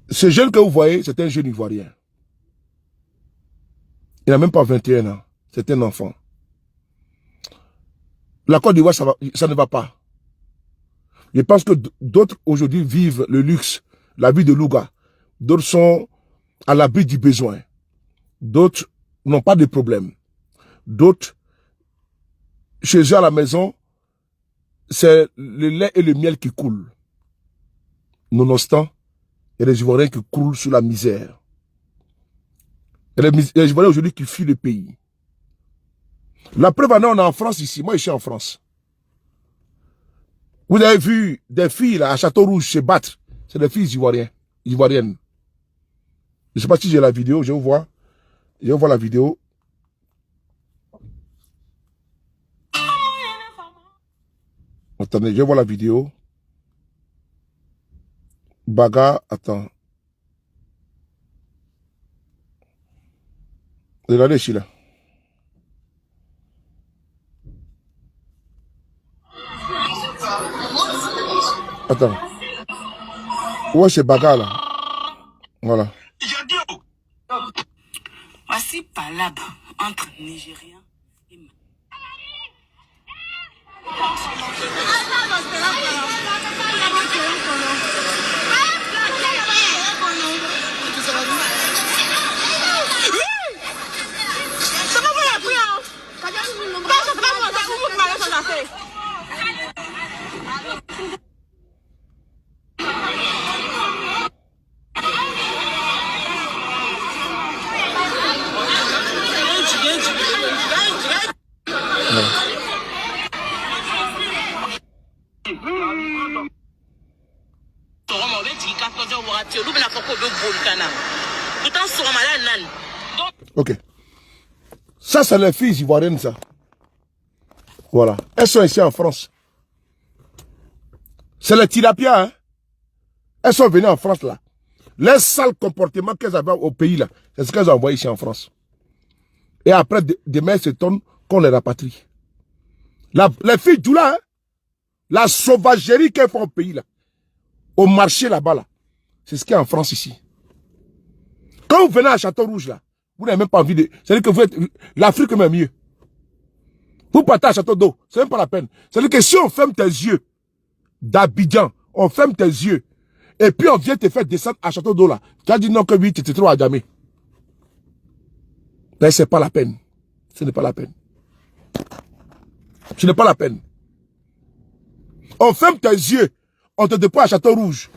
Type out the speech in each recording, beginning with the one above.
Ce jeune que vous voyez, c'est un jeune Ivoirien. Il n'a même pas 21 ans. C'est un enfant. La Côte d'Ivoire, ça ne va pas. Je pense que d'autres aujourd'hui vivent le luxe, la vie de Louga. D'autres sont à l'abri du besoin. D'autres n'ont pas de problème. D'autres, chez eux à la maison, c'est le lait et le miel qui coulent. Nonobstant, il y a des Ivoiriens qui coulent sous la misère. Il y a des Ivoiriens aujourd'hui qui fuient le pays. La preuve, on est en France ici. Moi, je suis en France. Vous avez vu des filles là, à Château-Rouge se battre. C'est des filles ivoiriennes. Je ne sais pas si j'ai la vidéo, je vous vois. Je vois la vidéo. Attendez, je vois la vidéo. Baga, attends. Regardez ici là. Attends. Ouais, c'est Baga là. Voilà. Voici palabre entre Nigériens et Ok. Ça, c'est les filles ivoiriennes, ça. Voilà. Elles sont ici en France. C'est les tilapia, hein. Elles sont venues en France, là. Les sales comportements qu'elles avaient au pays, là, c'est ce qu'elles ont envoyé ici en France. Et après, demain, elles s'étonnent qu'on les rapatrie. Les filles du là, hein, la sauvagerie qu'elles font au pays, là, au marché là-bas, là, c'est ce qu'il y a en France ici. Quand vous venez à Château-Rouge, là, vous n'avez même pas envie de... C'est-à-dire que vous êtes... L'Afrique est même mieux. Vous partez à Château d'eau, c'est même pas la peine. C'est-à-dire que si on ferme tes yeux d'Abidjan, on ferme tes yeux, et puis on vient te faire descendre à Château d'eau, là, tu as dit non que oui, tu te trouves à jamais. Mais c'est pas la peine. Ce n'est pas la peine. Ce n'est pas la peine. On ferme tes yeux, on te dépose à Château-Rouge,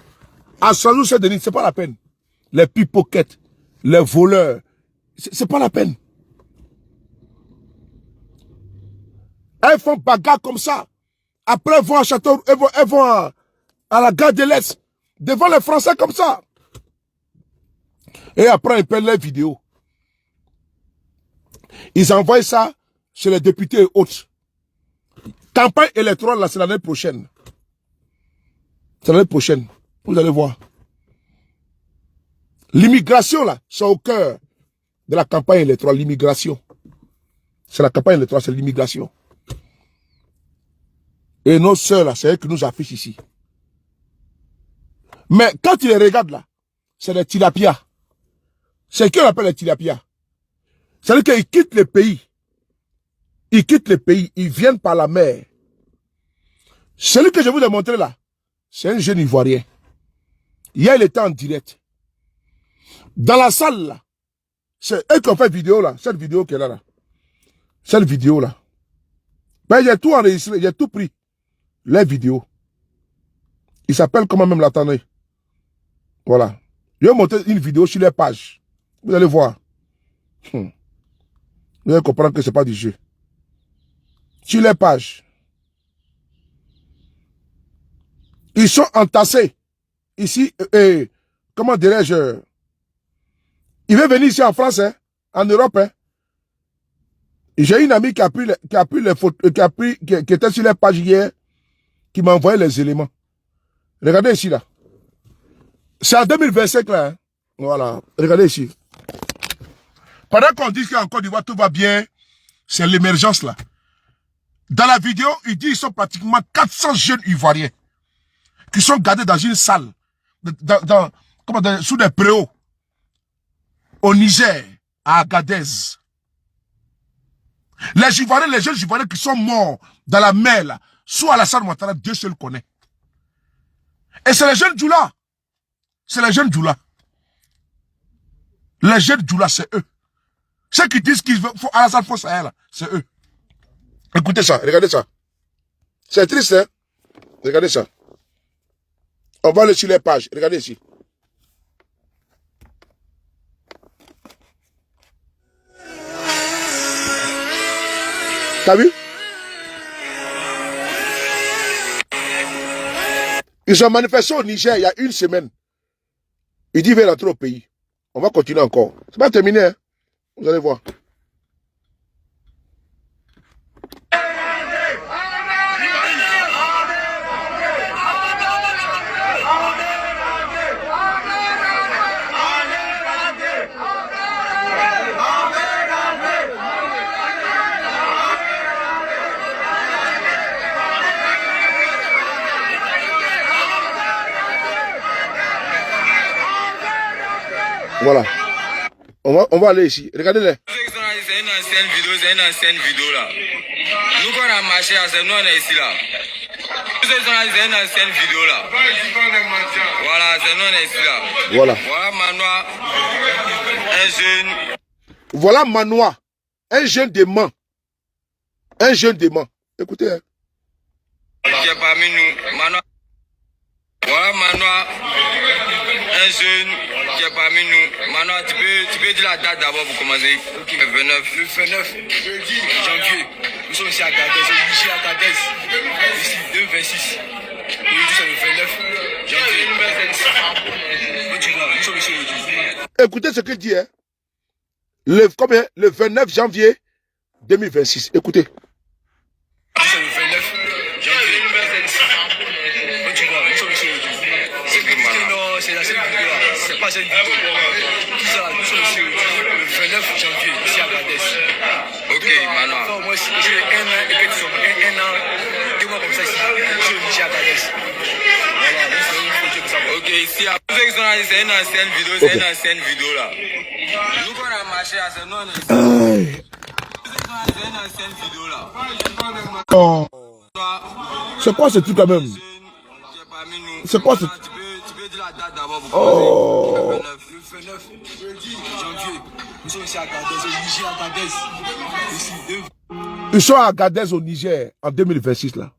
à Saint-Louis-Saint-Denis, c'est pas la peine. Les pickpockets, les voleurs, c'est pas la peine. Elles font bagarre comme ça. Après, elles vont à Château, elles vont à la gare de l'Est, devant les Français comme ça. Et après, ils prennent les vidéos. Ils envoient ça chez les députés et autres. Campagne électorale, là, c'est l'année prochaine. C'est l'année prochaine. Vous allez voir. L'immigration, là, c'est au cœur de la campagne électorale. L'immigration. C'est la campagne électorale, c'est l'immigration. Et nos sœurs, là, c'est elles qui nous affichent ici. Mais quand tu les regardes, là, c'est des tilapia. C'est ce qu'on appelle les tilapia. C'est-à-dire qu'ils quittent le pays. Ils quittent le pays, ils viennent par la mer. Celui que je vous ai montré là, c'est un jeune Ivoirien. Hier, il était en direct. Dans la salle là, c'est eux qui ont fait vidéo là, cette vidéo qui est là. Cette vidéo là. Ben, j'ai tout enregistré, j'ai tout pris. Les vidéos. Il s'appelle comment même l'attendez. Voilà. Je vais monter une vidéo sur les pages. Vous allez voir. Vous allez comprendre que ce n'est pas du jeu. Sur les pages. Ils sont entassés. Ici, comment dirais-je? Il veut venir ici en France, hein, en Europe. Hein. J'ai une amie qui a pris les photos, qui était sur les pages hier, qui m'a envoyé les éléments. Regardez ici, là. C'est en 2025, là. Hein. Voilà. Regardez ici. Pendant qu'on dit qu'en Côte d'Ivoire, tout va bien, c'est l'émergence, là. Dans la vidéo, il dit qu'ils sont pratiquement 400 jeunes Ivoiriens qui sont gardés dans une salle. sous des préaux, au Niger, à Agadez. Les Ivoiriens, les jeunes Ivoiriens qui sont morts dans la mer, là, sous Alassane Ouattara, Dieu seul connaît. Et c'est les jeunes Djoula. C'est les jeunes Djoula. Les jeunes Djoula, c'est eux. Ceux qui disent qu'il faut Alassane faut Sahel, c'est eux. Écoutez ça, regardez ça. C'est triste, hein? Regardez ça. On va aller sur les pages. Regardez ici. T'as vu? Ils ont manifesté au Niger il y a une semaine. Ils disent qu'ils veulent rentrer au pays. On va continuer encore. C'est pas terminé, hein? Vous allez voir. Voilà. On va aller ici. Regardez-les. C'est une ancienne vidéo là. Nous quand on a marché, c'est nous on est ici là. C'est une ancienne vidéo là. Voilà, c'est nous on est ici là. Voilà. Voilà Manoa, un jeune. Voilà Manoa, un jeune dément. Un jeune dément. Écoutez. Hein. Qui est parmi nous. Manoa. Voilà Manoa, un jeune qui est parmi nous. Manoa, tu peux dire la date d'abord pour commencer. Ok, le 29 janvier. Nous sommes ici à Agadez, ici à Agadez. Ici, 226. Nous sommes le 29 janvier. Nous sommes ici aujourd'hui. Écoutez ce qu'il dit. Hein. Le 29 janvier 2026. Écoutez. Nous sommes le 29 janvier. C'est la seule vidéo là, c'est pas cette vidéo. Tout ça, nous sommes ici le 29 janvier, ici à Agadez. Ok, maintenant. Moi, j'ai un an et quelques semaines, un an, 2 mois comme ça ici, je suis ici à Agadez. Voilà, c'est ça. Ok, ici, c'est une ancienne vidéo, c'est une ancienne vidéo là. Nous, quand on a marché, c'est nous, on est ici. C'est une ancienne vidéo là. Oh. C'est quoi ce truc quand même? C'est quoi ce truc? Oh. Le 29 janvier, nous sommes ici à Agadez, au Niger, à Agadez. Ils sont à Agadez au Niger en 2026 là.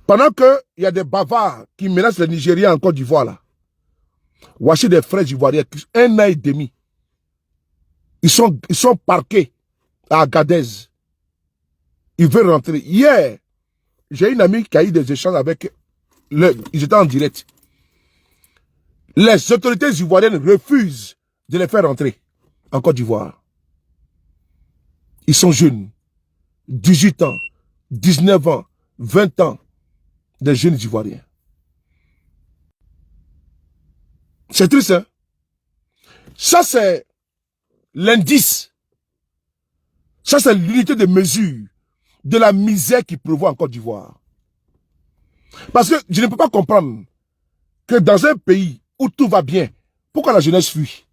Pendant que il y a des bavards qui menacent les Nigériens en Côte d'Ivoire là. Voici des frères ivoiriens, 1 an et demi. Ils sont parqués à Agadez. Ils veulent rentrer. Hier, j'ai une amie qui a eu des échanges avec ils étaient en direct. Les autorités ivoiriennes refusent de les faire rentrer en Côte d'Ivoire. Ils sont jeunes. 18 ans, 19 ans, 20 ans. Des jeunes ivoiriens. C'est triste, hein? Ça, c'est l'indice. Ça, c'est l'unité de mesure de la misère qui prévaut en Côte d'Ivoire. Parce que je ne peux pas comprendre que dans un pays où tout va bien, pourquoi la jeunesse fuit?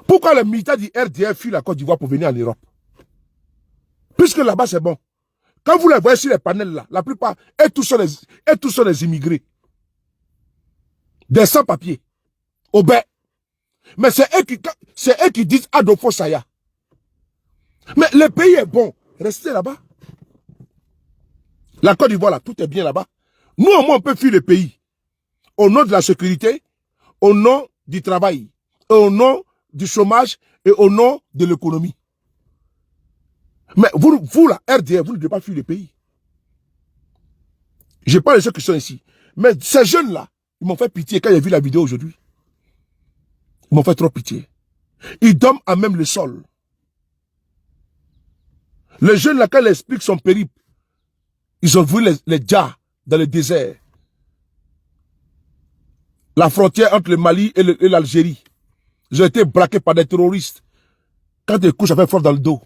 Pourquoi les militaires du RDF fuient la Côte d'Ivoire pour venir en Europe? Puisque là-bas c'est bon. Quand vous les voyez sur les panels là, la plupart, et tous sont des immigrés. Des sans-papiers. Obé. Mais c'est eux qui disent Adolfo Saya. Mais le pays est bon. Restez là-bas. La Côte d'Ivoire, là, tout est bien là-bas. Nous, au moins, on peut fuir le pays. Au nom de la sécurité, au nom du travail, au nom du chômage et au nom de l'économie. Mais vous, la RDF, vous ne devez pas fuir le pays. Je parle de ceux qui sont ici. Mais ces jeunes-là, ils m'ont fait pitié quand j'ai vu la vidéo aujourd'hui. Ils m'ont fait trop pitié. Ils dorment à même le sol. Le jeune là, quand il explique son périple, ils ont vu les djas dans le désert. La frontière entre le Mali et l'Algérie. Ils ont été braqués par des terroristes. Quand ils couchent, ça fait froid dans le dos.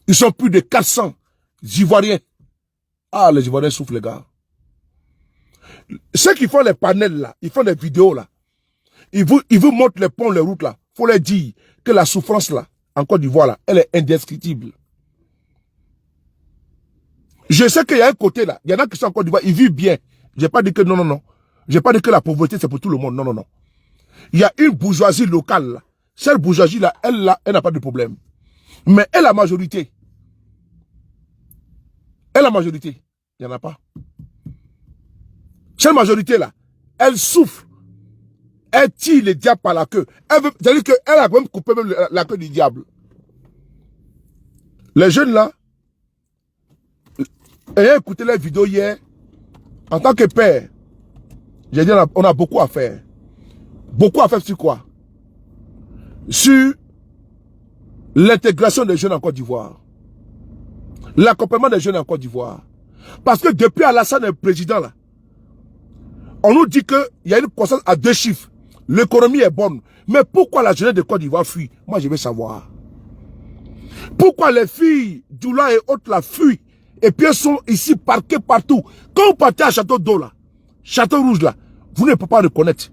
Ils sont plus de 400 Ivoiriens. Ah, les Ivoiriens souffrent, les gars. Ceux qui font les panels là, ils font des vidéos là, ils vous montrent les ponts, les routes là. Faut leur dire que la souffrance là, en Côte d'Ivoire là, elle est indescriptible. Je sais qu'il y a un côté là, il y en a qui sont en Côte d'Ivoire, ils vivent bien. J'ai pas dit que non, non, non. J'ai pas dit que la pauvreté c'est pour tout le monde, non, non, non. Il y a une bourgeoisie locale là. Cette bourgeoisie là, elle n'a pas de problème. Mais elle, la majorité. Elle, la majorité, il n'y en a pas. Cette majorité là, elle souffre. Elle tire le diable par la queue. C'est-à-dire qu'elle a même coupé même la queue du diable. Les jeunes là, ayant écouté les vidéos hier, en tant que père, j'ai dit on a beaucoup à faire. Beaucoup à faire sur quoi? Sur l'intégration des jeunes en Côte d'Ivoire. L'accompagnement des jeunes en Côte d'Ivoire. Parce que depuis Alassane est président là, on nous dit qu'il y a une croissance à 2 chiffres. L'économie est bonne. Mais pourquoi la jeunesse de Côte d'Ivoire fuit? Moi, je veux savoir. Pourquoi les filles d'Oula et autres la fuient? Et puis elles sont ici parquées partout. Quand vous partez à Château d'Eau là, Château Rouge là, vous ne pouvez pas reconnaître.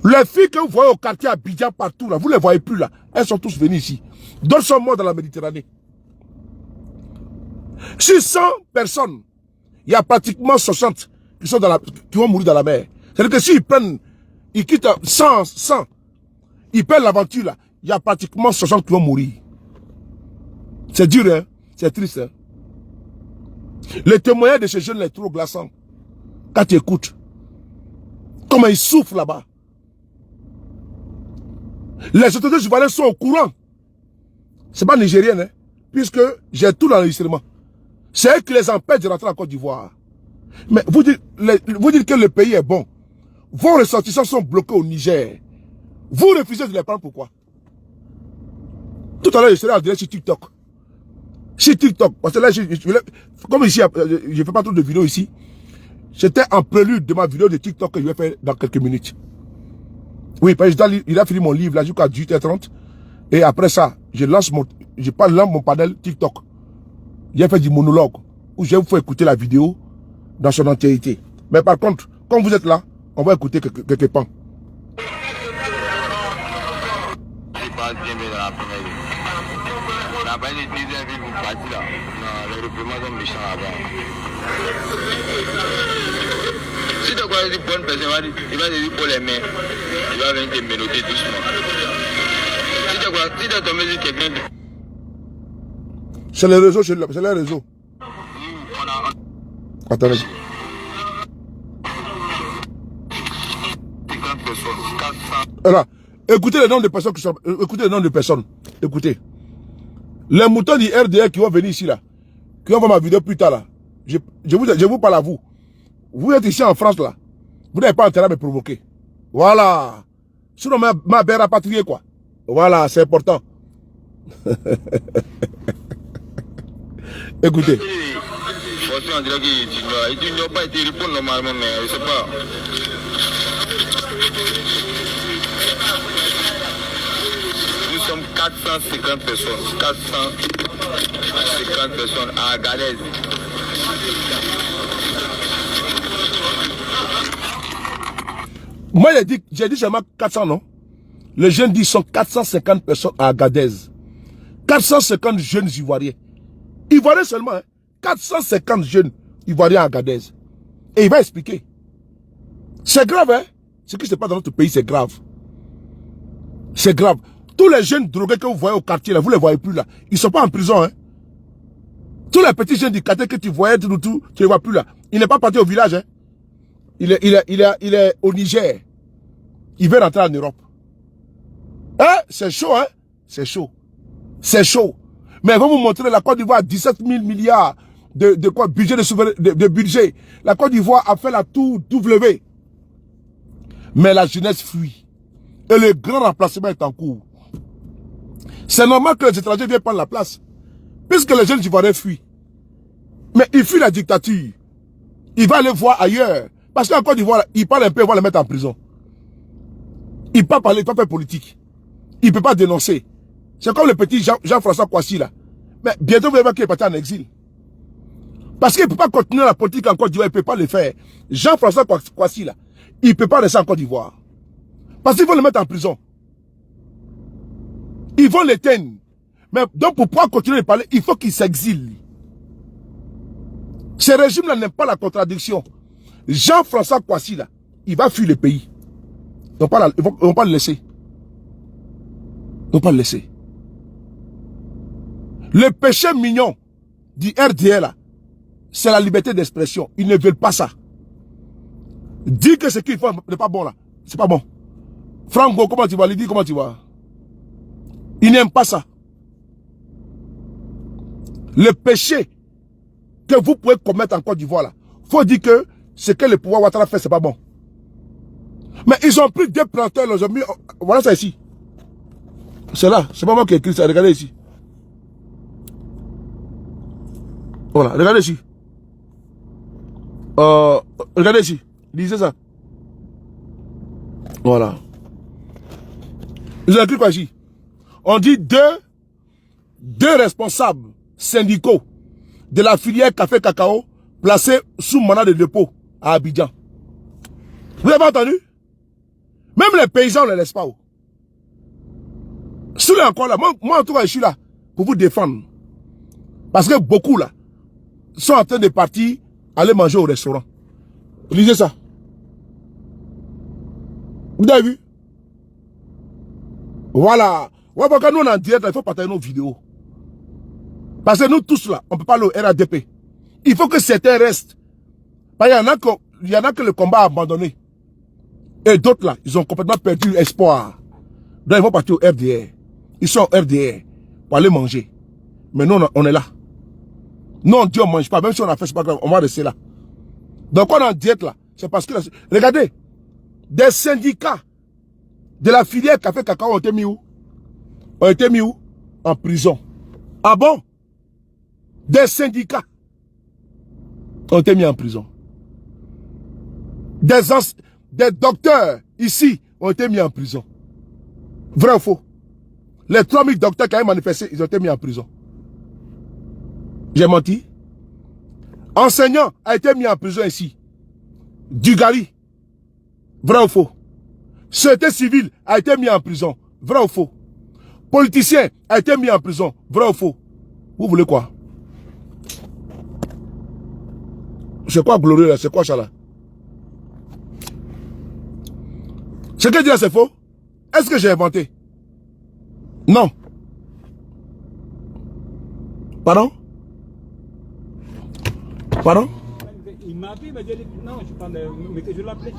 Les filles que vous voyez au quartier Abidjan partout là, vous ne les voyez plus là. Elles sont tous venues ici. D'autres sont morts dans la Méditerranée. Sur 100 personnes, il y a pratiquement 60 qui vont mourir dans la mer. C'est-à-dire que s'ils prennent, ils quittent 100, ils prennent l'aventure là, il y a pratiquement 60 qui vont mourir. C'est dur, hein? C'est triste, hein? Le témoignage de ces jeunes est trop glaçant. Quand tu écoutes, comment ils souffrent là-bas. Les autorités ivoiriennes sont au courant. C'est pas nigérien, hein? Puisque j'ai tout l'enregistrement. C'est eux qui les empêchent de rentrer en Côte d'Ivoire. Mais vous dites que le pays est bon. Vos ressortissants sont bloqués au Niger. Vous refusez de les prendre, pourquoi? Tout à l'heure, je serai en direct sur TikTok. Sur TikTok. Parce que là, comme ici, je ne fais pas trop de vidéos ici. J'étais en prélude de ma vidéo de TikTok que je vais faire dans quelques minutes. Oui, parce que il a fini mon livre là jusqu'à 18h30. Et après ça, je lance mon panel TikTok. J'ai fait du monologue où je vais vous faire écouter la vidéo dans son entièreté. Mais par contre, comme vous êtes là, on va écouter quelques pans. Si tu as quoi une bonne personne, il va te dire pour les mains. Il va venir te ménoter doucement. Si tu as tombé sur quelqu'un. C'est les réseaux, c'est les réseaux. Attendez. 50 personnes, 400. Alors, écoutez les noms de personnes qui sont. Écoutez les noms de personnes. Écoutez. Les moutons du RDR qui vont venir ici là. Qui vont voir ma vidéo plus tard là. Je vous parle à vous. Vous êtes ici en France là. Vous n'avez pas intérêt à me provoquer. Voilà. Sinon ma belle rapatriée quoi. Voilà, c'est important. Écoutez. On dirait qu'il n'a pas été répondu normalement, mais je ne sais pas. Nous sommes 450 personnes. 450 personnes à Agadez. Moi, j'ai dit seulement 400, non? Les jeunes disent sont 450 personnes à Agadez. 450 jeunes Ivoiriens. Ivoiriens seulement, hein? 450 jeunes Ivoiriens à Agadez. Et il va expliquer. C'est grave, hein? Ce qui se passe dans notre pays, c'est grave. C'est grave. Tous les jeunes drogués que vous voyez au quartier, là, vous ne les voyez plus là. Ils ne sont pas en prison, hein? Tous les petits jeunes du quartier que tu voyais, tu ne les vois plus là. Il n'est pas parti au village, hein? Il est au Niger. Il veut rentrer en Europe. Hein? C'est chaud, hein? C'est chaud. C'est chaud. Mais ils vont vous montrer la Côte d'Ivoire 17 000 milliards de quoi? Budget de budget. La Côte d'Ivoire a fait la tour W. Mais la jeunesse fuit. Et le grand remplacement est en cours. C'est normal que les étrangers viennent prendre la place. Puisque les jeunes Ivoiriens fuient. Mais ils fuient la dictature. Il va aller voir ailleurs. Parce qu'en Côte d'Ivoire, il parle un peu, il va les mettre en prison. Il ne peut pas parler, il ne peut pas faire politique. Il ne peut pas dénoncer. C'est comme le petit Jean-François Kouassi là. Mais bientôt vous allez voir qu'il est parti en exil. Parce qu'il ne peut pas continuer la politique en Côte d'Ivoire, il ne peut pas le faire. Jean-François Kouassi, là, il ne peut pas rester en Côte d'Ivoire. Parce qu'ils vont le mettre en prison. Ils vont l'éteindre. Mais donc pour pouvoir continuer de parler, il faut qu'il s'exile. Ce régime-là n'aime pas la contradiction. Jean-François Kouassi, là, il va fuir le pays. Ils ne vont pas le laisser. Ils ne vont pas le laisser. Le péché mignon du RDR, là, c'est la liberté d'expression. Ils ne veulent pas ça. Dire que ce qu'ils font n'est pas bon, là. C'est pas bon. Franco, comment tu vas? Lydie, comment tu vas? Ils n'aiment pas ça. Le péché que vous pouvez commettre en Côte d'Ivoire, là, faut dire que ce que le pouvoir Ouattara fait, c'est pas bon. Mais ils ont pris deux planteurs, ils ont mis, voilà ça ici. C'est là, c'est pas moi qui ai écrit ça, regardez ici. Voilà, regardez ici. Regardez ici, lisez ça. Voilà. Ils ont écrit quoi ici? On dit deux responsables syndicaux de la filière café cacao placés sous mandat de dépôt à Abidjan. Vous avez entendu? Même les paysans ne les laissent pas. Si vous êtes encore là, moi en tout cas je suis là pour vous défendre. Parce que beaucoup là sont en train de partir aller manger au restaurant. Lisez ça. Vous avez vu? Voilà. Ouais, parce que nous on est en direct, il faut partager nos vidéos. Parce que nous tous là, on ne peut pas aller au RADP. Il faut que certains restent. Parce qu'il y en a que le combat a abandonné. Et d'autres là, ils ont complètement perdu espoir. Donc ils vont partir au RDR. Ils sont au RDR pour aller manger. Mais nous on est là. Nous on dit on ne mange pas, même si on a fait, c'est pas grave, on va rester là. Donc on est en direct là. C'est parce que, regardez, des syndicats de la filière café cacao ont été mis où? Ont été mis où? En prison. Ah bon? Des syndicats ont été mis en prison. Des docteurs ici ont été mis en prison. Vrai ou faux? Les 3000 docteurs qui avaient manifesté, ils ont été mis en prison. J'ai menti? Enseignant a été mis en prison ici. Dugarry. Vrai ou faux? Société civile a été mis en prison. Vrai ou faux? Politicien a été mis en prison. Vrai ou faux? Vous voulez quoi? C'est quoi glorieux là? C'est quoi ça là? Ce que je dis là c'est faux? Est-ce que j'ai inventé? Non. Pardon? Pardon? Il m'a appelé, il m'a dit non, je parle, mais que je l'appelais.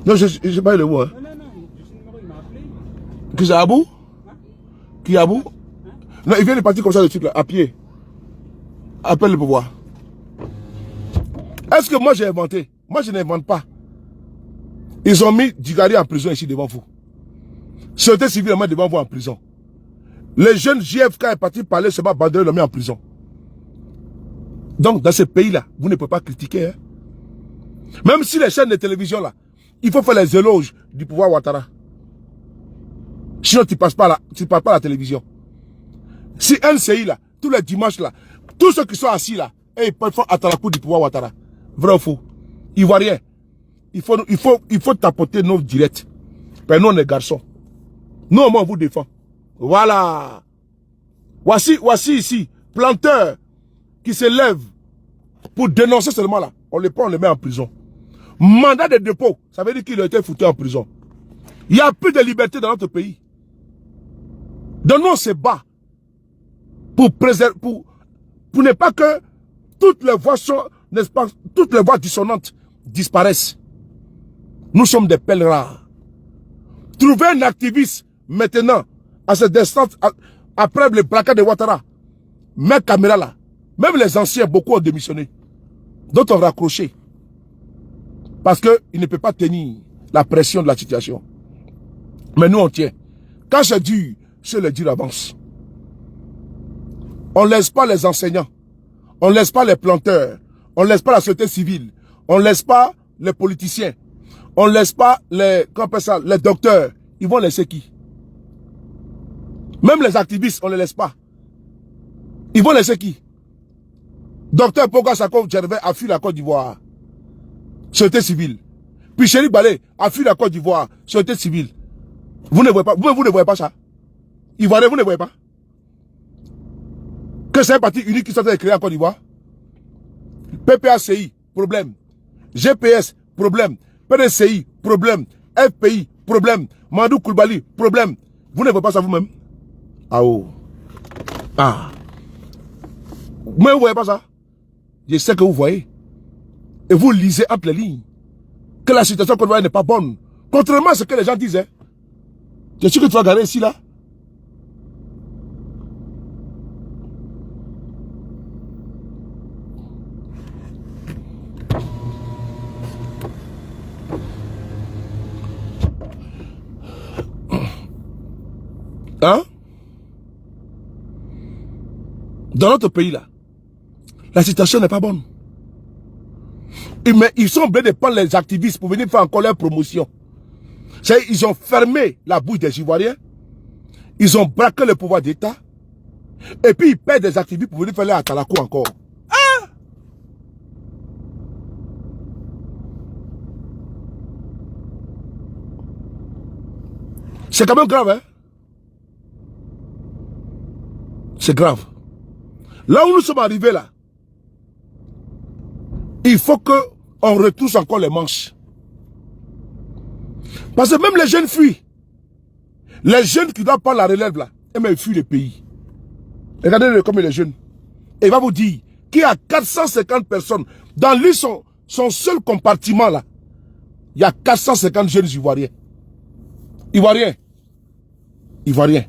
Non, je sais pas le mot. Hein. Non, je suis numéro, il m'a appelé. Qui c'est Abou? Hein? Qui est Abou? Hein? Non, il vient de partir comme ça, le truc là, à pied. Appelle le pouvoir. Est-ce que moi j'ai inventé? Moi je n'invente pas. Ils ont mis Dugarry en prison ici devant vous. Société civile met devant vous en prison. Les jeunes JFK est parti parler, se bat Bandel, l'ont mis en prison. Donc dans ce pays-là, vous ne pouvez pas critiquer. Hein? Même si les chaînes de télévision là, il faut faire les éloges du pouvoir Ouattara. Sinon tu ne passes pas à la télévision. Si NCI là, tous les dimanches là, tous ceux qui sont assis là, et ils peuvent faire attraper du pouvoir Ouattara. Vrai ou faux? Ivoirien. Il faut tapoter nos directs. Ben nous on est garçons. Nous on vous défend. Voilà. Voici ici, planteur qui se lève pour dénoncer seulement là. On le prend, on le met en prison. Mandat de dépôt, ça veut dire qu'il a été foutu en prison. Il n'y a plus de liberté dans notre pays. Donc nous on se bat pour préserver, pour ne pas que toutes les voix sont, n'est-ce pas, toutes les voix dissonantes disparaissent. Nous sommes des pèlerins. Trouver un activiste maintenant, à cette distance, après le braquage de Ouattara, mettre caméra là, même les anciens, beaucoup ont démissionné. D'autres ont raccroché. Parce qu'ils ne peuvent pas tenir la pression de la situation. Mais nous on tient. Quand c'est dur, je le dis d'avance. On ne laisse pas les enseignants. On ne laisse pas les planteurs. On ne laisse pas la société civile. On ne laisse pas les politiciens. On ne laisse pas les docteurs. Ils vont laisser qui? Même les activistes, on ne les laisse pas. Ils vont laisser qui? Docteur Poga Sako Gervais a fui la Côte d'Ivoire. Société civile. Puis Chéri Balé a fui la Côte d'Ivoire. Société civile. Vous ne voyez pas, vous ne voyez pas ça. Ivoirien, vous ne voyez pas. Que c'est un parti unique qui s'est créé en Côte d'Ivoire. PPACI, problème. GPS, problème. PDCI, problème. FPI, problème. Mandou Koulibaly, problème. Vous ne voyez pas ça vous-même? Ah oh. Ah. Mais vous ne voyez pas ça? Je sais que vous voyez. Et vous lisez entre les lignes que la situation qu'on voit n'est pas bonne. Contrairement à ce que les gens disaient. Je suis que tu vas regarder ici là. Hein? Dans notre pays là, la situation n'est pas bonne. Mais ils sont obligés de prendre les activistes pour venir faire encore leur promotion. Ils ont fermé la bouche des Ivoiriens. Ils ont braqué le pouvoir d'État. Et puis ils paient des activistes pour venir faire leur atalakou encore. Ah! C'est quand même grave, hein? C'est grave. Là où nous sommes arrivés là, il faut qu'on retrousse encore les manches. Parce que même les jeunes fuient. Les jeunes qui doivent prendre la relève là, ils fuient le pays. Regardez comme les jeunes. Et il va vous dire qu'il y a 450 personnes. Dans lui, son seul compartiment là, il y a 450 jeunes Ivoiriens. Ivoiriens. Ivoiriens.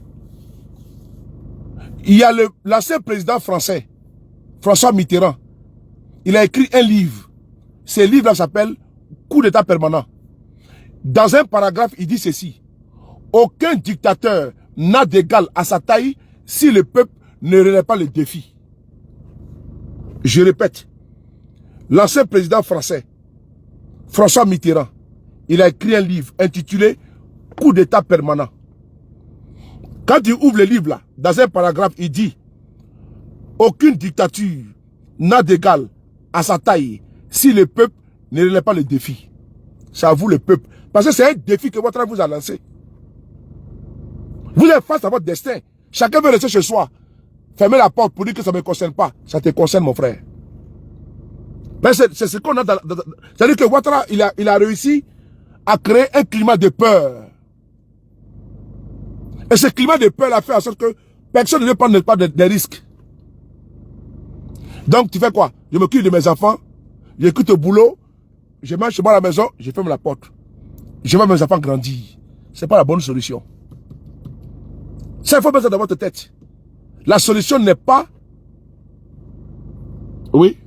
Il y a l'ancien président français, François Mitterrand. Il a écrit un livre. Ce livre-là s'appelle Coup d'État permanent. Dans un paragraphe, il dit ceci. Aucun dictateur n'a d'égal à sa taille si le peuple ne relève pas le défi. Je répète. L'ancien président français, François Mitterrand, il a écrit un livre intitulé Coup d'État permanent. Quand il ouvre le livre là, dans un paragraphe, il dit aucune dictature n'a d'égal à sa taille si le peuple ne relève pas le défi. C'est à vous le peuple. Parce que c'est un défi que votre vous a lancé. Vous êtes face à votre destin. Chacun veut rester chez soi. Fermez la porte pour dire que ça ne me concerne pas. Ça te concerne, mon frère. Mais c'est ce qu'on a dans... C'est-à-dire que Ouattara, il a réussi à créer un climat de peur. Et ce climat de peur a fait en sorte que personne ne veut prendre pas des risques. Donc tu fais quoi? Je m'occupe de mes enfants, j'écoute au boulot, je mange chez moi à la maison, je ferme la porte. Je vois mes enfants grandir. Ce n'est pas la bonne solution. Ça, il faut mettre ça dans votre tête. La solution n'est pas... Oui?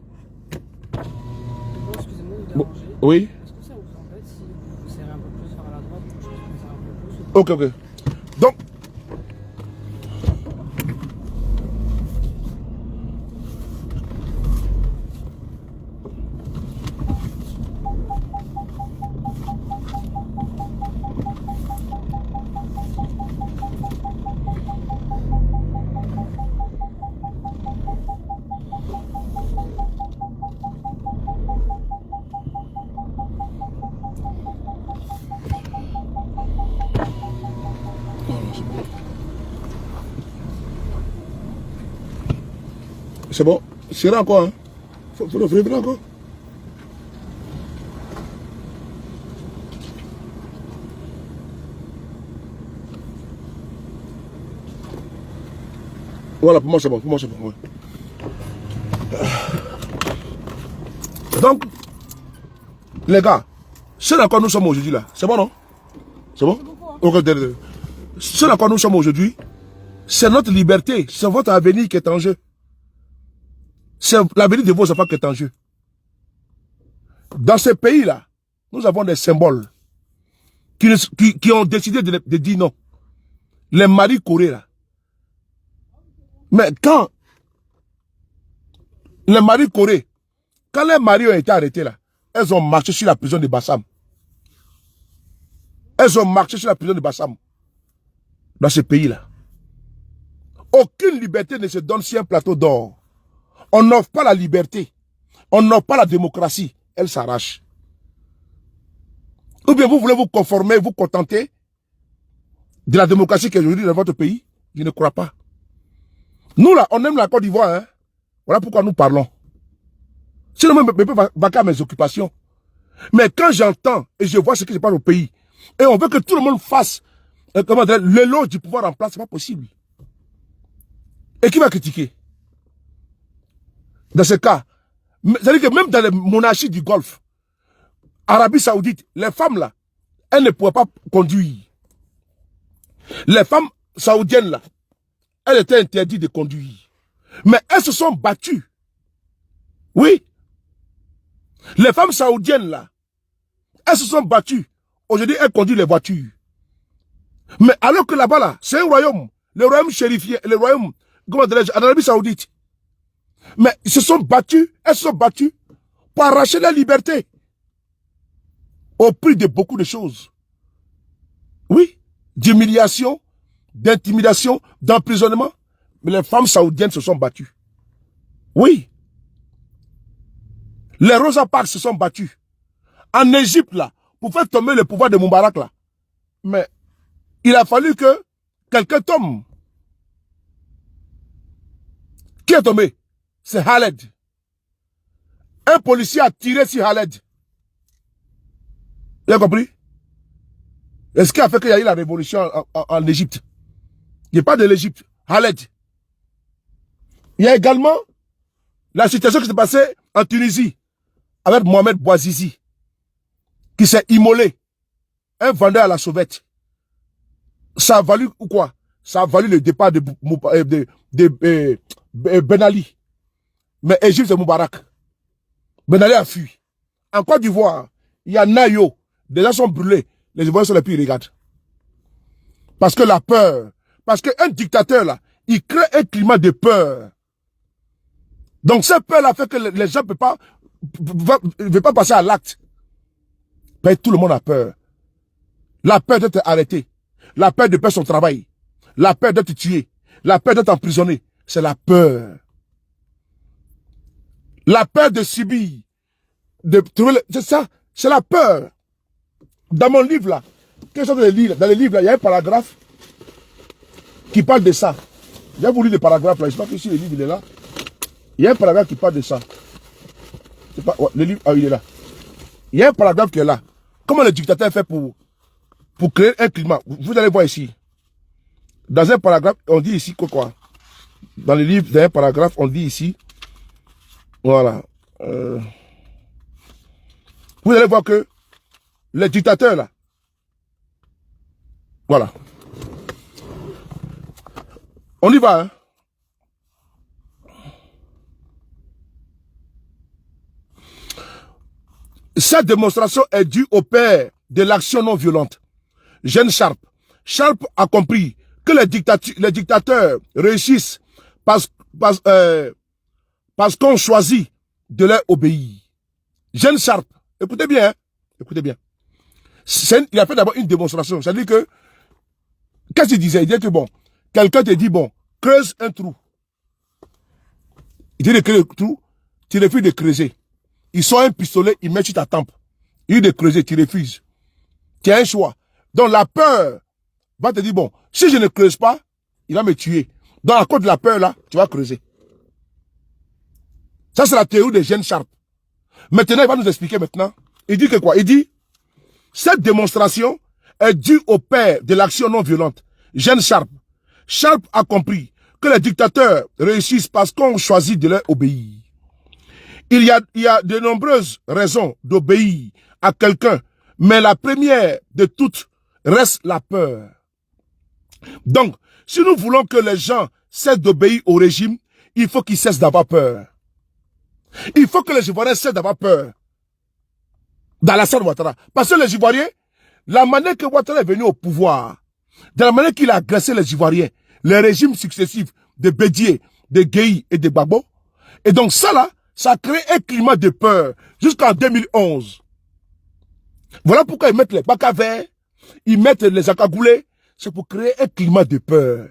Excusez-moi de vous déranger. Oui? Est-ce que ça vous embête si vous serrez un peu plus vers la droite pour que je puisse me serrer un peu plus? Ok. Donc... C'est bon. C'est là encore. Hein. Faut le faire encore. Voilà, pour moi c'est bon. Pour moi c'est bon. Ouais. Donc, les gars, c'est là quoi nous sommes aujourd'hui là. C'est bon, non? C'est bon? Ok, c'est là quoi nous sommes aujourd'hui. C'est notre liberté. C'est votre avenir qui est en jeu. C'est l'avenir de vos enfants qui est en jeu. Dans ce pays-là, nous avons des symboles qui ont décidé de dire non. Les Marie Corée, là. Mais quand les Marie Corée, quand les maris ont été arrêtés, là, elles ont marché sur la prison de Bassam. Elles ont marché sur la prison de Bassam. Dans ce pays-là. Aucune liberté ne se donne sur un plateau d'or. on n'offre pas la liberté, on n'offre pas la démocratie, elle s'arrache. Ou bien vous voulez vous conformer, vous contenter de la démocratie qui est aujourd'hui dans votre pays? Je ne crois pas. Nous là, on aime la Côte d'Ivoire, hein? Voilà pourquoi nous parlons. Sinon, je peux vaquer à mes occupations. Mais quand j'entends et je vois ce qui se passe au pays, et on veut que tout le monde fasse l'éloge du pouvoir en place, c'est pas possible. Et qui va critiquer? Dans ce cas, c'est-à-dire que même dans les monarchies du Golfe, Arabie Saoudite, les femmes là, elles ne pouvaient pas conduire. Les femmes saoudiennes là, elles étaient interdites de conduire. Mais elles se sont battues. Oui. Les femmes saoudiennes là, elles se sont battues. Aujourd'hui, elles conduisent les voitures. Mais alors que là-bas là, c'est un royaume. Le royaume chérifien, le royaume, comment dirais-je, en Arabie Saoudite. Mais ils se sont battus, elles se sont battues pour arracher la liberté. Au prix de beaucoup de choses. Oui. D'humiliation, d'intimidation, d'emprisonnement. Mais les femmes saoudiennes se sont battues. Oui. Les Rosa Parks se sont battus. En Égypte, là, pour faire tomber le pouvoir de Moubarak, là. Mais il a fallu que quelqu'un tombe. Qui est tombé? C'est Khaled. Un policier a tiré sur Khaled. Vous avez compris? Et ce qui a fait qu'il y a eu la révolution en Égypte. Il n'y a pas de l'Égypte. Khaled. Il y a également la situation qui s'est passée en Tunisie avec Mohamed Bouazizi, qui s'est immolé. Un vendeur à la sauvette. Ça a valu ou quoi? Ça a valu le départ de Ben Ali. Mais Égypte, c'est Moubarak. Ben Ali a fui. En Côte d'Ivoire, il y a Nayo. Les gens sont brûlés. Les Ivoiriens sont les plus irrégables. Parce que la peur. Parce qu'un dictateur, là, il crée un climat de peur. Donc, cette peur-là fait que les gens ne veulent pas passer à l'acte. Tout le monde a peur. La peur d'être arrêté. La peur de perdre son travail. La peur d'être tué. La peur d'être emprisonné. C'est la peur. La peur de subir. C'est ça. C'est la peur. Dans mon livre là, dans les livres là, il y a un paragraphe qui parle de ça. J'ai voulu le paragraphe là, je ne sais pas si le livre il est là. Il y a un paragraphe qui parle de ça. Pas, ouais, le livre, il est là. Il y a un paragraphe qui est là. Comment le dictateur fait pour créer un climat? Vous allez voir ici. Dans un paragraphe, on dit ici quoi? Dans le livre, dans un paragraphe, on dit ici. Voilà. Vous allez voir que les dictateurs là. Voilà. On y va, hein. Cette démonstration est due au père de l'action non violente. Jeune Sharp. Sharp a compris que les dictateurs réussissent parce qu'on choisit de leur obéir. Jeune Sharp. Écoutez bien, hein. Écoutez bien. Il a fait d'abord une démonstration. C'est-à-dire que, qu'est-ce qu'il disait? Il disait que bon, quelqu'un te dit, bon, creuse un trou. Il dit de creuser le trou, tu refuses de creuser. Il sort un pistolet, il met sur ta tempe. Il dit de creuser, tu refuses. Tu as un choix. Donc la peur va te dire, bon, si je ne creuse pas, il va me tuer. Dans la cause de la peur, là, tu vas creuser. Ça, c'est la théorie des jeunes Sharp. Maintenant, il va nous expliquer maintenant. Il dit que quoi? Il dit, cette démonstration est due au père de l'action non violente, Jeune Sharp. Sharp a compris que les dictateurs réussissent parce qu'on choisit de leur obéir. Il y a de nombreuses raisons d'obéir à quelqu'un, mais la première de toutes reste la peur. Donc, si nous voulons que les gens cessent d'obéir au régime, il faut qu'ils cessent d'avoir peur. Il faut que les Ivoiriens cessent d'avoir peur. D'Alassane Ouattara. Parce que les Ivoiriens, la manière que Ouattara est venu au pouvoir, de la manière qu'il a agressé les Ivoiriens, les régimes successifs de Bédié, de Gueye et de Gbagbo, et donc ça là, ça a créé un climat de peur jusqu'en 2011. Voilà pourquoi ils mettent les bacs à verre, ils mettent les acagoulés, c'est pour créer un climat de peur.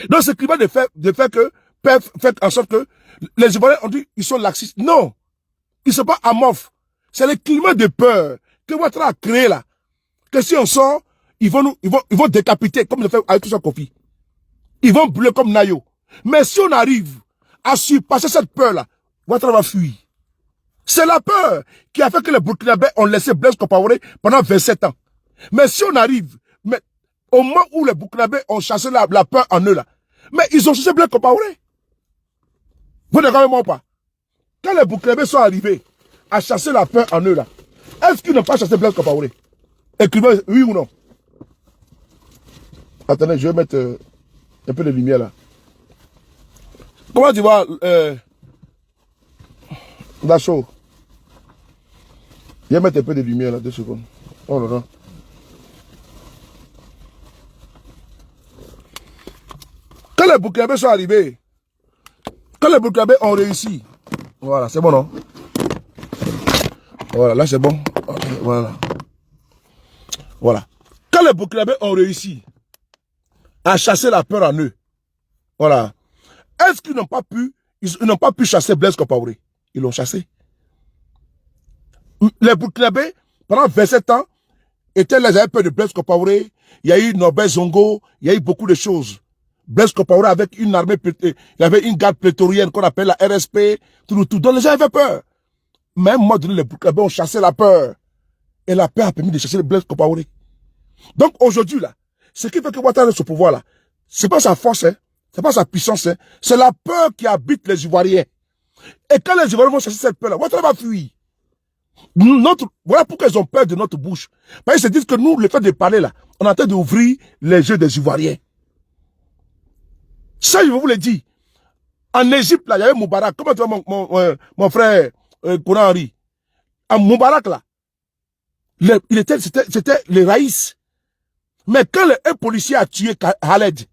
Donc ce climat de fait que peuvent faire en sorte que les Ivoiriens ont dit ils sont laxistes. Non, ils ne sont pas amorphes. C'est le climat de peur que Ouattara a créé là. Que si on sort, ils vont décapiter comme ils le font avec tout son Kofi. Ils vont brûler comme Nayo. Mais si on arrive à surpasser cette peur-là, Ouattara va fuir. C'est la peur qui a fait que les Burkinabés ont laissé Blaise Compaoré pendant 27 ans. Mais si on arrive, mais au moment où les Burkinabés ont chassé la peur en eux là, mais ils ont chassé Blaise Compaoré. Vous ne comprenez pas? Quand les Burkinabés sont arrivés à chasser la peur en eux là, est-ce qu'ils n'ont pas chassé Blaise Compaoré? Écrivez oui ou non. Attendez, je vais mettre un peu de lumière là. Comment tu vois Dacho? Je vais mettre un peu de lumière là, 2 secondes. Oh là là. Quand les Burkinabés sont arrivés, quand les Burkinabés ont réussi, voilà, c'est bon non? Voilà, là c'est bon. Voilà. Voilà. Quand les Burkinabés ont réussi à chasser la peur en eux, voilà. Est-ce qu'ils n'ont pas pu chasser Blaise Compaoré? Ils l'ont chassé. Les Burkinabés, pendant 27 ans, avaient peur de Blaise Compaoré. Il y a eu Norbert Zongo, il y a eu beaucoup de choses. Blaise Compaoré avec une armée, il avait une garde prétorienne qu'on appelle la RSP, tout. Donc les gens avaient peur. Mais à un moment donné, les Burkinabés ont chassé la peur. Et la peur a permis de chasser Blaise Compaoré. Donc aujourd'hui, là, ce qui fait que Ouattara est au pouvoir, là, c'est pas sa force, hein, c'est pas sa puissance, hein, c'est la peur qui habite les Ivoiriens. Et quand les Ivoiriens vont chasser cette peur-là, Ouattara va fuir. Voilà pourquoi ils ont peur de notre bouche. Parce qu'ils se disent que nous, le fait de parler là, on est en train d'ouvrir les yeux des Ivoiriens. Ça, je vous l'ai dit. En Égypte, là, il y avait Moubarak. Comment tu vois mon frère Kouna Henry? En Moubarak, là, c'était les Raïs. Mais quand un policier a tué Khaled,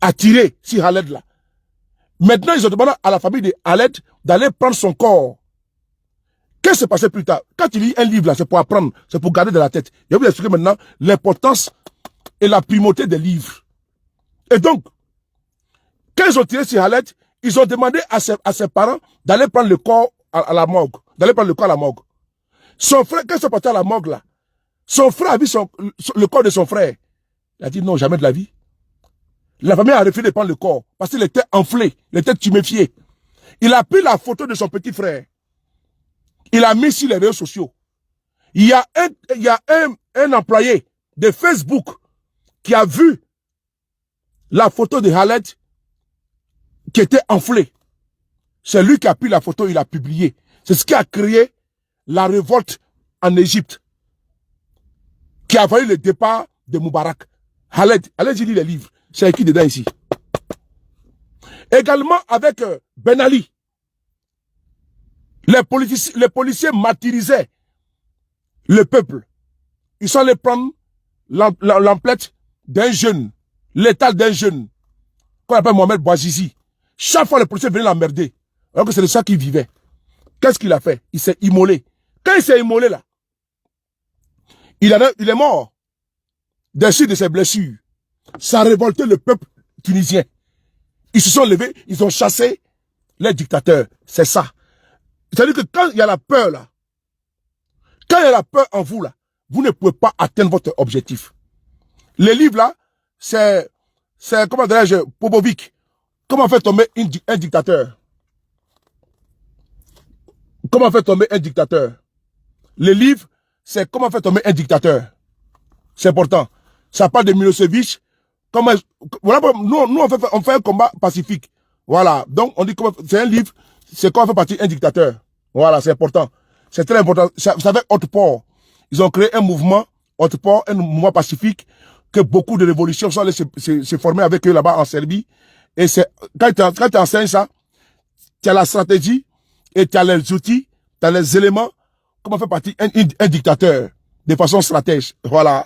a tiré sur Khaled là, maintenant ils ont demandé à la famille de Khaled d'aller prendre son corps. Qu'est-ce qui s'est passé plus tard? Quand tu lis un livre là, c'est pour apprendre, c'est pour garder de la tête. Je vais vous expliquer maintenant l'importance et la primauté des livres. Et donc, quand ils ont tiré sur Khaled, ils ont demandé à ses parents d'aller prendre le corps à la morgue. D'aller prendre le corps à la morgue. Son frère, quand ils sont partis à la morgue là, son frère a vu le corps de son frère. Il a dit non, jamais de la vie. La famille a refusé de prendre le corps parce qu'il était enflé, il était tuméfié. Il a pris la photo de son petit frère. Il a mis sur les réseaux sociaux. Il y a un employé de Facebook qui a vu la photo de Khaled qui était enflé. C'est lui qui a pris la photo, il a publié. C'est ce qui a créé la révolte en Égypte, qui a valu le départ de Moubarak. Khaled, allez lire les livres, c'est écrit dedans ici. Également avec Ben Ali. Les policiers martyrisaient le peuple. Ils sont allés prendre l'emplette d'un jeune, l'étal d'un jeune, qu'on appelle Mohamed Bouazizi. Chaque fois, les policiers venaient l'emmerder, alors que c'est de ça qu'il vivait. Qu'est-ce qu'il a fait? Il s'est immolé. Quand il s'est immolé là, il est mort déçu de ses blessures. Ça a révolté le peuple tunisien. Ils se sont levés, ils ont chassé les dictateurs. C'est ça. C'est-à-dire que quand il y a la peur là, quand il y a la peur en vous là, vous ne pouvez pas atteindre votre objectif. Les livres là, c'est comment dirais-je, Popovic. Comment faire tomber un dictateur? Comment faire tomber un dictateur? Les livres, c'est comment faire tomber un dictateur. C'est important. Ça parle de Milosevic. Voilà, nous on fait un combat pacifique. Voilà. Donc, on dit que c'est un livre, c'est comment faire partir un dictateur. Voilà, c'est important. C'est très important. Ça fait Haute-Port. Ils ont créé un mouvement, Haute-Port, un mouvement pacifique, que beaucoup de révolutions sont allées se former avec eux là-bas en Serbie. Et quand tu enseignes ça, tu as la stratégie, et tu as les outils, tu as les éléments, comment faire partir un dictateur de façon stratège. Voilà.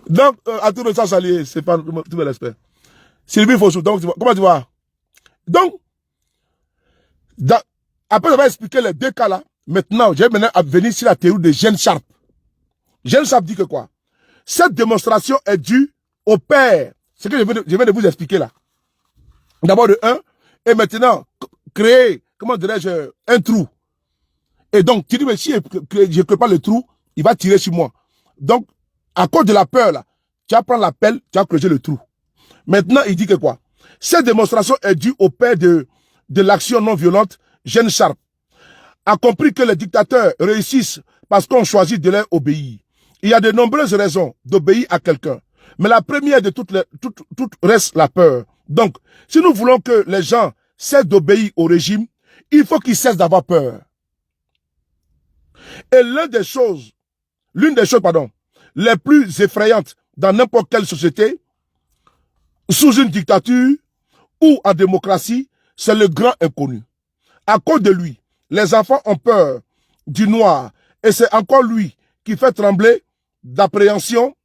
Donc, à tout le temps, salut, c'est pas tout le respect. Sylvie Fossou, donc, comment tu vois? Donc, après avoir expliqué les deux cas là, maintenant, j'ai maintenant à venir sur la théorie de Jeanne Sharp. Jeanne Sharp dit que quoi? Cette démonstration est due au père ce que je viens de vous expliquer là. D'abord de 1, et maintenant, créer, comment dirais-je, un trou. Et donc, tu dis, mais si je ne crée pas le trou, il va tirer sur moi. Donc, à cause de la peur là, tu vas prendre la pelle, tu vas creuser le trou. Maintenant, il dit que quoi? Cette démonstration est due au père de l'action non violente, Gene Sharp, a compris que les dictateurs réussissent parce qu'on choisit de leur obéir. Il y a de nombreuses raisons d'obéir à quelqu'un. Mais la première de toutes reste la peur. Donc, si nous voulons que les gens cessent d'obéir au régime, il faut qu'ils cessent d'avoir peur. Et l'une des choses, les plus effrayantes dans n'importe quelle société, sous une dictature ou en démocratie, c'est le grand inconnu. À cause de lui, les enfants ont peur du noir et c'est encore lui qui fait trembler d'appréhension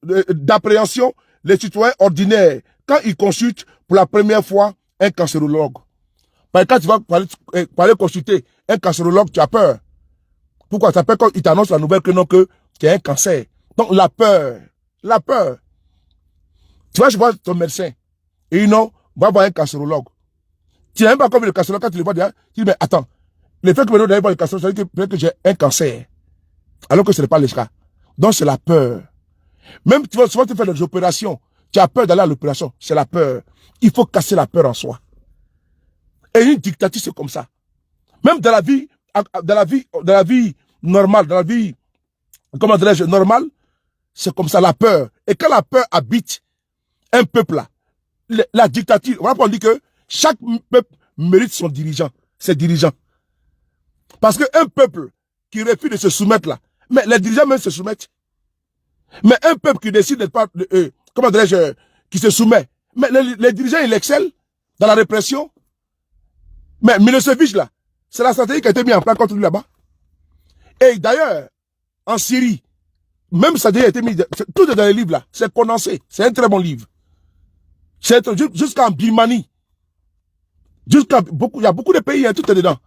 les citoyens ordinaires quand ils consultent pour la première fois un cancérologue. Parce que quand tu vas aller consulter un cancérologue, tu as peur. Pourquoi? Tu as peur quand il t'annonce la nouvelle que non, que tu as un cancer. Donc la peur. Tu vas voir ton médecin et non, va voir un cancérologue. Tu n'as même pas comme le cancérologue, quand tu le vois déjà, tu dis, mais attends, le fait que maintenant d'aller voir le cancérologue, ça veut dire que j'ai un cancer. Alors que ce n'est pas le cas. Donc c'est la peur. Même tu vas souvent te faire des opérations, tu as peur d'aller à l'opération, c'est la peur. Il faut casser la peur en soi. Et une dictature, c'est comme ça. Même dans la vie normale, dans la vie, comment dirais-je, normale, c'est comme ça, la peur. Et quand la peur habite un peuple là, la dictature, on dit que chaque peuple mérite son dirigeant, ses dirigeants. Parce qu'un peuple qui refuse de se soumettre là, mais les dirigeants même se soumettent. Mais un peuple qui décide d'être pas, comment dirais-je, qui se soumet, mais les dirigeants, ils excellent dans la répression. Mais Milosevic là, c'est la stratégie qui a été mise en place contre lui là-bas. Et d'ailleurs, en Syrie, même ça a été mis, tout est dans les livres là, c'est condensé, c'est un très bon livre. Jusqu'en Birmanie, il y a beaucoup de pays, hein, tout est dedans.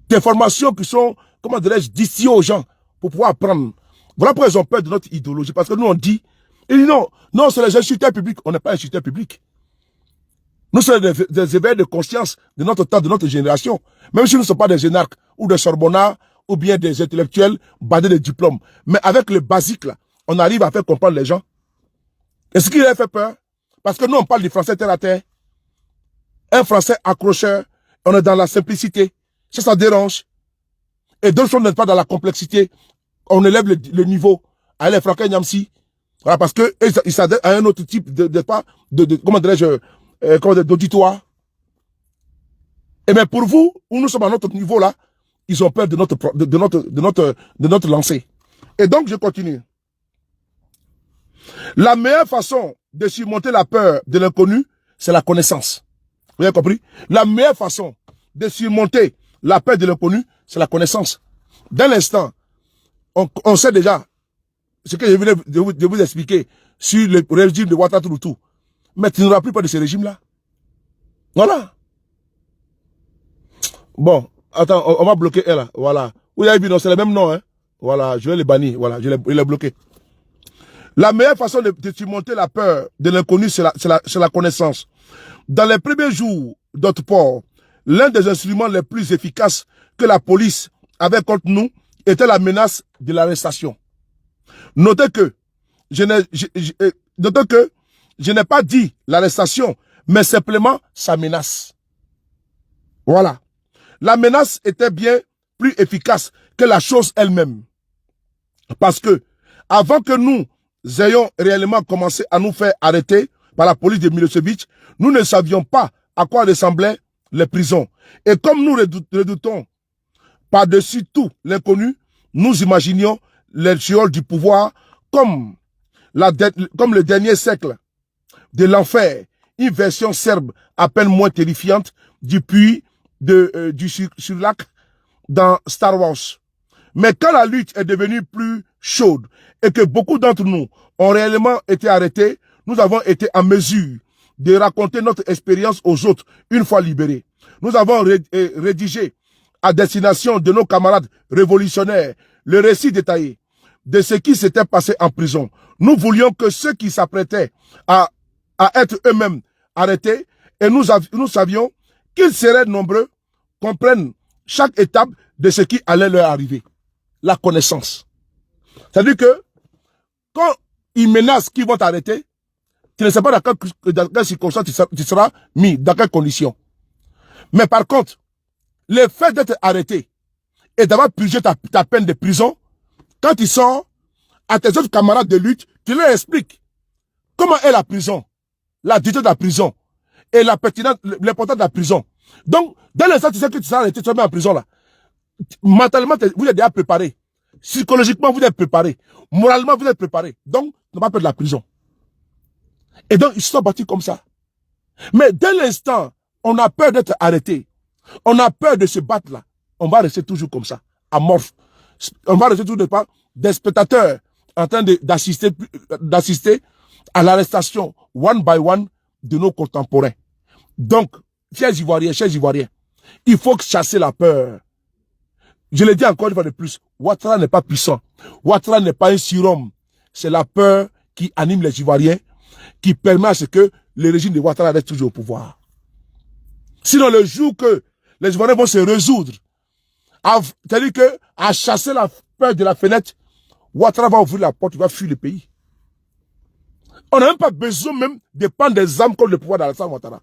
Des formations qui sont, comment dirais-je, d'ici aux gens, pour pouvoir apprendre. Voilà pourquoi ils ont peur de notre idéologie, parce que nous on dit, non, c'est les insulteurs publics, on n'est pas insulteurs publics. Nous sommes des éveils de conscience de notre temps, de notre génération. Même si nous ne sommes pas des énarques, ou des sorbonnards, ou bien des intellectuels badés de diplômes. Mais avec le basique là, on arrive à faire comprendre les gens. Et ce qui leur fait peur, parce que nous on parle du français terre à terre, un français accrocheur, on est dans la simplicité, ça dérange. Et d'autres n'est pas dans la complexité, on élève le niveau. Allez, Franck Nyamsi, voilà, parce que ils s'adressent à un autre type comment dirais-je, d'auditoire. Et bien pour vous, où nous sommes à notre niveau là, ils ont peur de notre lancée. Et donc je continue. La meilleure façon de surmonter la peur de l'inconnu, c'est la connaissance. Vous avez compris? La meilleure façon de surmonter la peur de l'inconnu, c'est la connaissance. Dans l'instant, on sait déjà ce que je venais de vous expliquer sur le régime de Ouattara tout. Mais tu n'auras plus peur de ce régime-là. Voilà. Bon, attends, on va bloquer elle là. Voilà. Vous avez vu, non, c'est le même nom, hein. Voilà, je vais les bannir. Voilà, je l'ai bloqué. La meilleure façon de surmonter la peur de l'inconnu, c'est la connaissance. Dans les premiers jours d'Otpor, l'un des instruments les plus efficaces que la police avait contre nous était la menace de l'arrestation. Notez que je n'ai pas dit l'arrestation, mais simplement sa menace. Voilà. La menace était bien plus efficace que la chose elle-même. Parce que, avant que nous ayons réellement commencé à nous faire arrêter par la police de Milosevic, nous ne savions pas à quoi ressemblaient les prisons. Et comme nous redoutons par-dessus tout l'inconnu, nous imaginions les géoles du pouvoir comme le dernier siècle de l'enfer, une version serbe à peine moins terrifiante du puits du Surlac dans Star Wars. Mais quand la lutte est devenue plus chaude et que beaucoup d'entre nous ont réellement été arrêtés, nous avons été en mesure de raconter notre expérience aux autres une fois libérés. Nous avons rédigé à destination de nos camarades révolutionnaires le récit détaillé. de ce qui s'était passé en prison. Nous voulions que ceux qui s'apprêtaient à être eux-mêmes arrêtés, et nous savions qu'ils seraient nombreux, comprennent chaque étape de ce qui allait leur arriver. La connaissance. C'est-à-dire que, quand ils menacent qu'ils vont t'arrêter, tu ne sais pas dans quelle circonstance tu seras mis, dans quelles conditions. Mais par contre, le fait d'être arrêté et d'avoir purgé ta peine de prison, quand tu sors à tes autres camarades de lutte, tu leur expliques comment est la prison, la dureté de la prison et l'importance de la prison. Donc, dès l'instant tu sais que tu seras arrêté, tu seras mis en prison là. Mentalement, vous êtes déjà préparé. Psychologiquement, vous êtes préparé. Moralement, vous êtes préparé. Donc, ne pas peur de la prison. Et donc, ils sont battus comme ça. Mais dès l'instant, on a peur d'être arrêté. On a peur de se battre là. On va rester toujours comme ça, amorphe. On va rester toujours des spectateurs en train d'assister à l'arrestation one by one de nos contemporains. Donc, chers Ivoiriens, il faut chasser la peur. Je le dis encore une fois de plus, Ouattara n'est pas puissant. Ouattara n'est pas un surhomme. C'est la peur qui anime les Ivoiriens, qui permet à ce que le régime de Ouattara reste toujours au pouvoir. Sinon, le jour que les Ivoiriens vont se résoudre, c'est-à-dire que à chasser la peur de la fenêtre, Ouattara va ouvrir la porte, il va fuir le pays. On n'a même pas besoin même de prendre des armes contre le pouvoir d'Alassane Ouattara.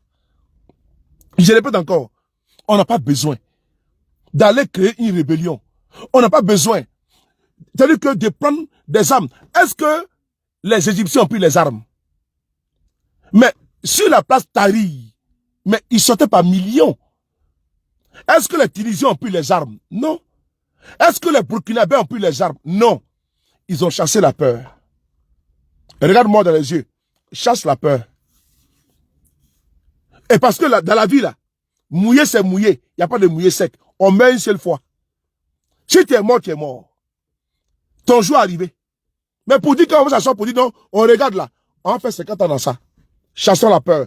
Je répète encore, on n'a pas besoin d'aller créer une rébellion. On n'a pas besoin, c'est-à-dire que de prendre des armes. Est-ce que les Égyptiens ont pris les armes? Mais sur la place Tahrir, mais ils sortaient par millions. Est-ce que les Tunisiens ont pris les armes? Non. Est-ce que les Burkinabés ont pris les armes? Non. Ils ont chassé la peur. Regarde-moi dans les yeux. Chasse la peur. Et parce que dans la vie, là, mouiller, c'est mouiller. Il n'y a pas de mouiller sec. On meurt une seule fois. Si tu es mort, tu es mort. Ton jour est arrivé. Mais pour dire qu'on va s'asseoir, pour dire non, on regarde là. On fait 50 ans dans ça. Chassons la peur.